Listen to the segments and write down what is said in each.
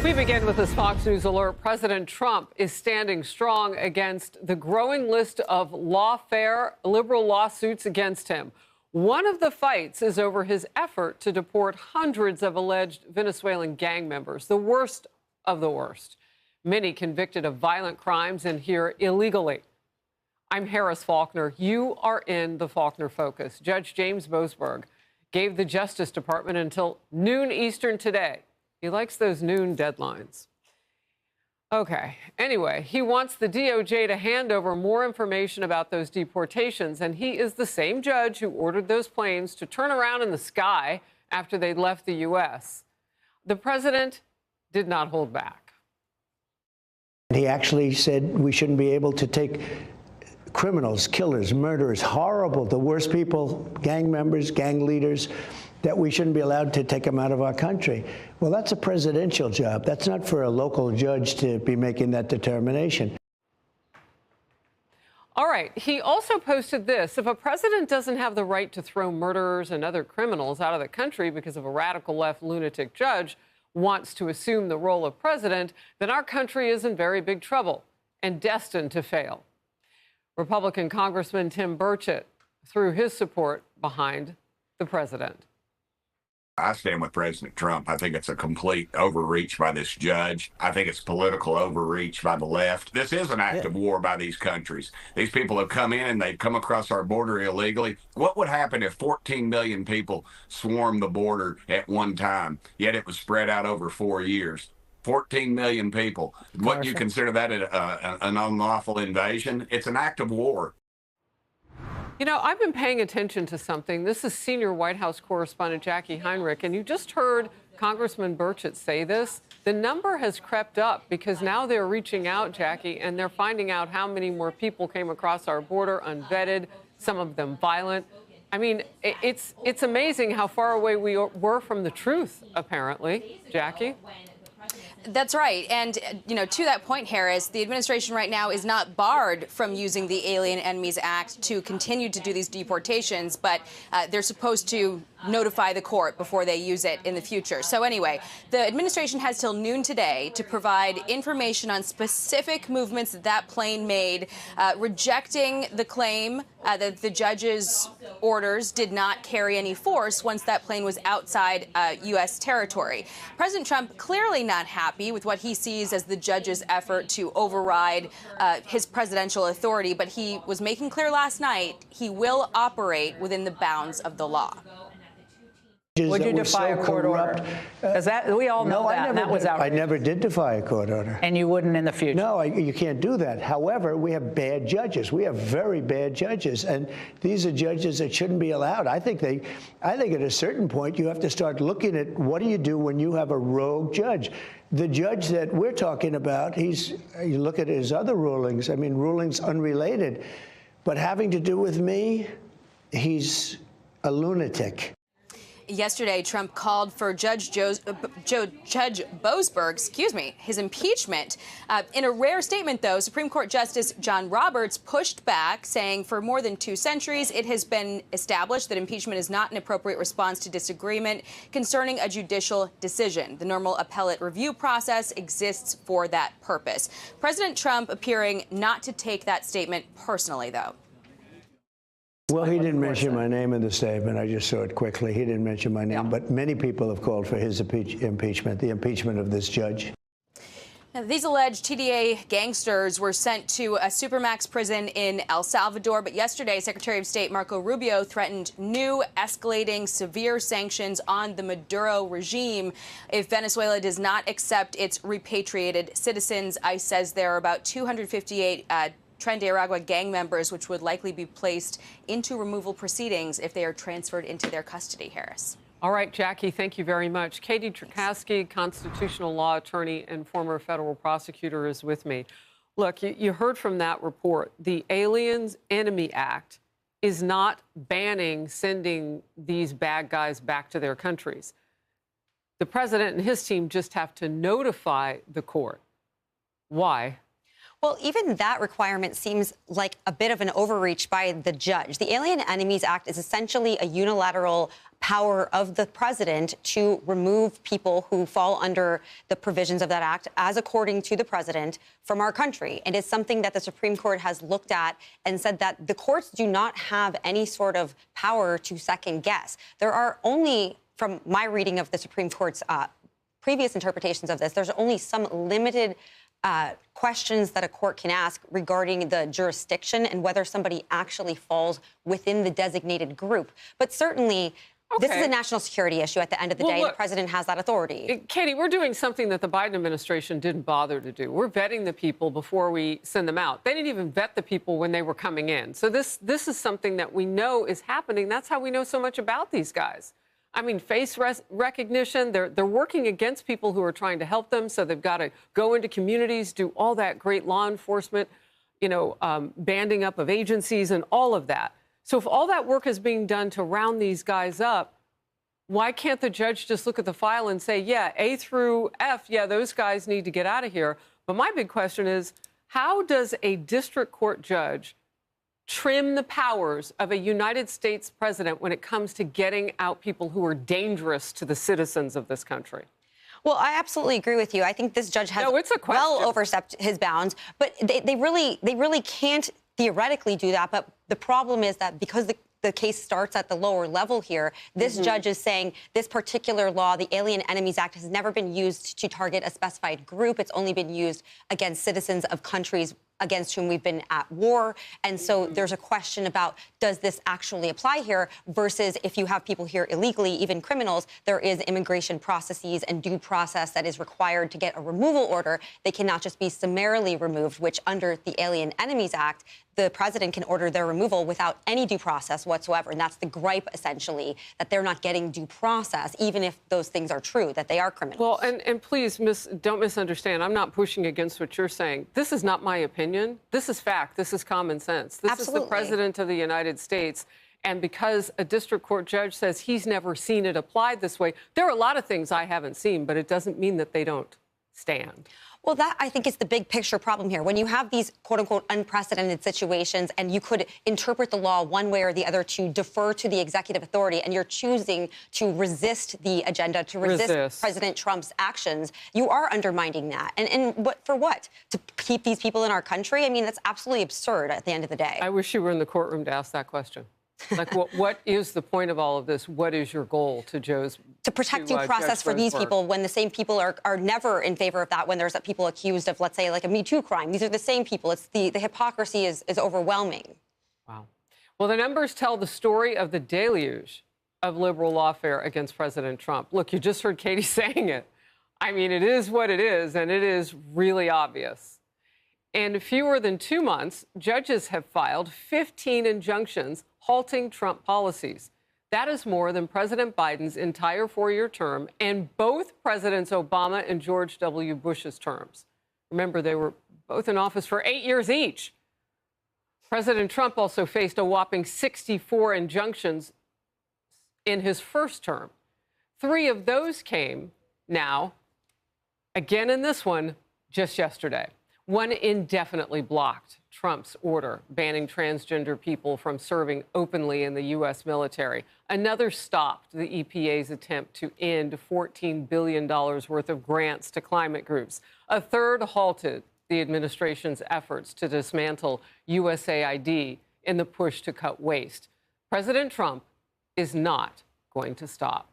We begin with this Fox News alert. President Trump is standing strong against the growing list of lawfare liberal lawsuits against him. One of the fights is over his effort to deport hundreds of alleged Venezuelan gang members, the worst of the worst. Many convicted of violent crimes and here illegally. I'm Harris Faulkner. You are in the Faulkner Focus. Judge James Boasberg gave the Justice Department until noon Eastern today. He likes those noon deadlines. Okay. Anyway, he wants the DOJ to hand over more information about those deportations, and he is the same judge who ordered those planes to turn around in the sky after they left the U.S. The president did not hold back. He actually said we shouldn't be able to take criminals, killers, murderers, horrible, the worst people, gang members, gang leaders, that we shouldn't be allowed to take them out of our country. Well, that's a presidential job. That's not for a local judge to be making that determination. All right. He also posted this. If a president doesn't have the right to throw murderers and other criminals out of the country because of a radical left lunatic judge wants to assume the role of president, then our country is in very big trouble and destined to fail. Republican Congressman Tim Burchett threw his support behind the president. I stand with President Trump. I think it's a complete overreach by this judge. I think it's political overreach by the left. This is an act of war by these countries. These people have come in and they've come across our border illegally. What would happen if 14 million people swarmed the border at one time, yet it was spread out over 4 years? 14 million people. What you consider that an unlawful invasion? It's an act of war. You know, I've been paying attention to something. This is senior White House correspondent Jackie Heinrich, and you just heard Congressman Burchett say this. The number has crept up because now they're reaching out, Jackie, and they're finding out how many more people came across our border unvetted, some of them violent. I mean, it's amazing how far away we were from the truth, apparently. Jackie? That's right. And, you know, to that point, Harris, the administration right now is not barred from using the Alien Enemies Act to continue to do these deportations, but they're supposed to notify the court before they use it in the future. So anyway, the administration has till noon today to provide information on specific movements that plane made, rejecting the claim that the judge's orders did not carry any force once that plane was outside U.S. territory. President Trump clearly not happy with what he sees as the judge's effort to override his presidential authority, but he was making clear last night he will operate within the bounds of the law. Would you defy a court order? Because we all know that was outrageous. I never did defy a court order. And you wouldn't in the future? No, you can't do that. However, we have bad judges. We have very bad judges, and these are judges that shouldn't be allowed. I think at a certain point you have to start looking at what do you do when you have a rogue judge. The judge that we're talking about, you look at his other rulings, I mean, rulings unrelated, but having to do with me, he's a lunatic. Yesterday, Trump called for Judge Boasberg, his impeachment. In a rare statement, though, Supreme Court Justice John Roberts pushed back, saying for more than 2 centuries, it has been established that impeachment is not an appropriate response to disagreement concerning a judicial decision. The normal appellate review process exists for that purpose. President Trump appearing not to take that statement personally, though. Well, he didn't mention my name in the statement. I just saw it quickly. He didn't mention my name, but many people have called for his impeachment, the impeachment of this judge. Now, these alleged TDA gangsters were sent to a supermax prison in El Salvador, but yesterday, Secretary of State Marco Rubio threatened new, escalating, severe sanctions on the Maduro regime if Venezuela does not accept its repatriated citizens. ICE says there are about 258 Tren de Aragua gang members, which would likely be placed into removal proceedings if they are transferred into their custody, Harris. All right, Jackie, thank you very much. Katie Trzaskowski, constitutional law attorney and former federal prosecutor, is with me. Look, you heard from that report. The Aliens Enemy Act is not banning sending these bad guys back to their countries. The president and his team just have to notify the court. Why? Well, even that requirement seems like a bit of an overreach by the judge. The Alien Enemies Act is essentially a unilateral power of the president to remove people who fall under the provisions of that act, as according to the president, from our country. It is something that the Supreme Court has looked at and said that the courts do not have any sort of power to second guess. There are only, from my reading of the Supreme Court's previous interpretations of this, there's only some limited questions that a court can ask regarding the jurisdiction and whether somebody actually falls within the designated group. But certainly, this is a national security issue at the end of the day. Look, the president has that authority. Katie, we're doing something that the Biden administration didn't bother to do. We're vetting the people before we send them out. They didn't even vet the people when they were coming in. So this is something that we know is happening. That's how we know so much about these guys. I mean, face recognition, they're working against people who are trying to help them, so they've got to go into communities, do all that great law enforcement, banding up of agencies and all of that. So if all that work is being done to round these guys up, why can't the judge just look at the file and say, yeah, A through F, yeah, those guys need to get out of here? But my big question is, how does a district court judge trim the powers of a United States president when it comes to getting out people who are dangerous to the citizens of this country? Well, I absolutely agree with you. I think this judge has well overstepped his bounds, but they really can't theoretically do that. But the problem is that because the case starts at the lower level here, this judge is saying this particular law, the Alien Enemies Act, has never been used to target a specified group. It's only been used against citizens of countries against whom we've been at war. And so there's a question about, does this actually apply here, versus if you have people here illegally, even criminals, there is immigration processes and due process that is required to get a removal order. They cannot just be summarily removed, which under the Alien Enemies Act, the president can order their removal without any due process whatsoever. And that's the gripe, essentially, that they're not getting due process, even if those things are true, that they are criminals. Well, and please, don't misunderstand. I'm not pushing against what you're saying. This is not my opinion. This is fact. This is common sense. This is the president of the United States. And because a district court judge says he's never seen it applied this way, there are a lot of things I haven't seen, but it doesn't mean that they don't stand. Well, that, I think, is the big picture problem here. When you have these, quote-unquote, unprecedented situations and you could interpret the law one way or the other to defer to the executive authority, and you're choosing to resist the agenda, to resist President Trump's actions, you are undermining that. And for what? To keep these people in our country? I mean, that's absolutely absurd at the end of the day. I wish you were in the courtroom to ask that question. Like, what is the point of all of this? What is your goal to protect due process for these people, when the same people are never in favor of that, when there's people accused of, let's say, like a Me Too crime? These are the same people. It's the hypocrisy is overwhelming. Wow. Well, the numbers tell the story of the deluge of liberal lawfare against President Trump. Look, you just heard Katie saying it. I mean, it is what it is, and it is really obvious. In fewer than 2 months, judges have filed 15 injunctions halting Trump policies. That is more than President Biden's entire 4-year term and both Presidents Obama and George W. Bush's terms. Remember, they were both in office for 8 years each. President Trump also faced a whopping 64 injunctions in his first term. 3 of those came now, again in this one, just yesterday. One indefinitely blocked Trump's order banning transgender people from serving openly in the U.S. military. Another stopped the EPA's attempt to end $14 billion worth of grants to climate groups. A third halted the administration's efforts to dismantle USAID in the push to cut waste. President Trump is not going to stop.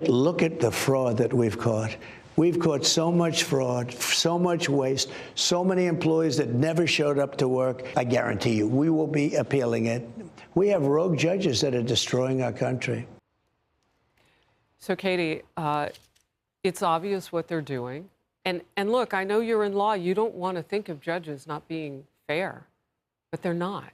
Look at the fraud that we've caught. We've caught so much fraud, so much waste, so many employees that never showed up to work. I guarantee you, we will be appealing it. We have rogue judges that are destroying our country. So, Katie, it's obvious what they're doing. And look, I know you're in law. You don't want to think of judges not being fair, but they're not.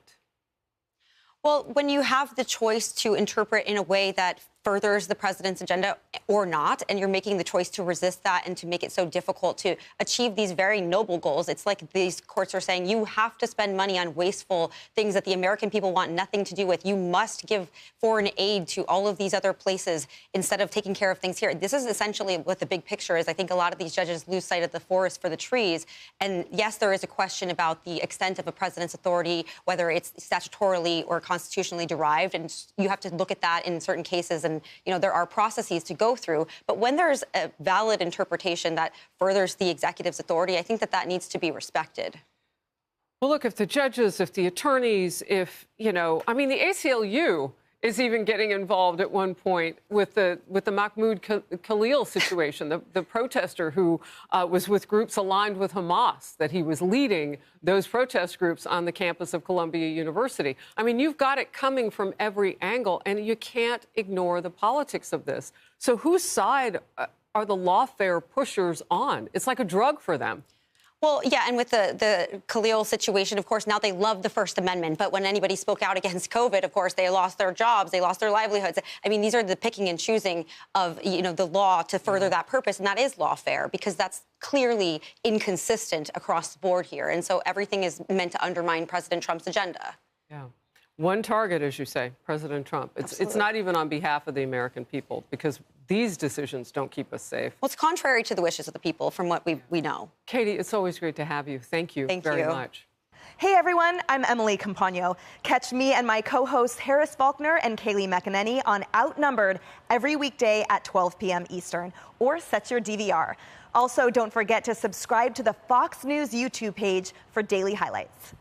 Well, when you have the choice to interpret in a way that furthers the president's agenda or not, and you're making the choice to resist that and to make it so difficult to achieve these very noble goals. It's like these courts are saying you have to spend money on wasteful things that the American people want nothing to do with. You must give foreign aid to all of these other places instead of taking care of things here. This is essentially what the big picture is. I think a lot of these judges lose sight of the forest for the trees. And yes, there is a question about the extent of a president's authority, whether it's statutorily or constitutionally derived, and you have to look at that in certain cases. And, there are processes to go through. But when there's a valid interpretation that furthers the executive's authority, I think that needs to be respected. Well, look, if the judges, if the attorneys, the ACLU is even getting involved at one point with the Mahmoud Khalil situation, the protester who was with groups aligned with Hamas, that he was leading those protest groups on the campus of Columbia University. I mean, you've got it coming from every angle, and you can't ignore the politics of this. So whose side are the lawfare pushers on? It's like a drug for them. Well, yeah, and with the Khalil situation, of course, now they love the First Amendment. But when anybody spoke out against COVID, of course, they lost their jobs, they lost their livelihoods. I mean, these are the picking and choosing of, the law to further that purpose. And that is lawfare, because that's clearly inconsistent across the board here. And so everything is meant to undermine President Trump's agenda. Yeah. One target, as you say, President Trump. It's not even on behalf of the American people, because these decisions don't keep us safe. Well, it's contrary to the wishes of the people, from what we know. Katie, it's always great to have you. Thank you very much. Hey, everyone. I'm Emily Campagno. Catch me and my co-hosts Harris Faulkner and Kaylee McEnany on Outnumbered every weekday at 12 p.m. Eastern, or set your DVR. Also, don't forget to subscribe to the Fox News YouTube page for daily highlights.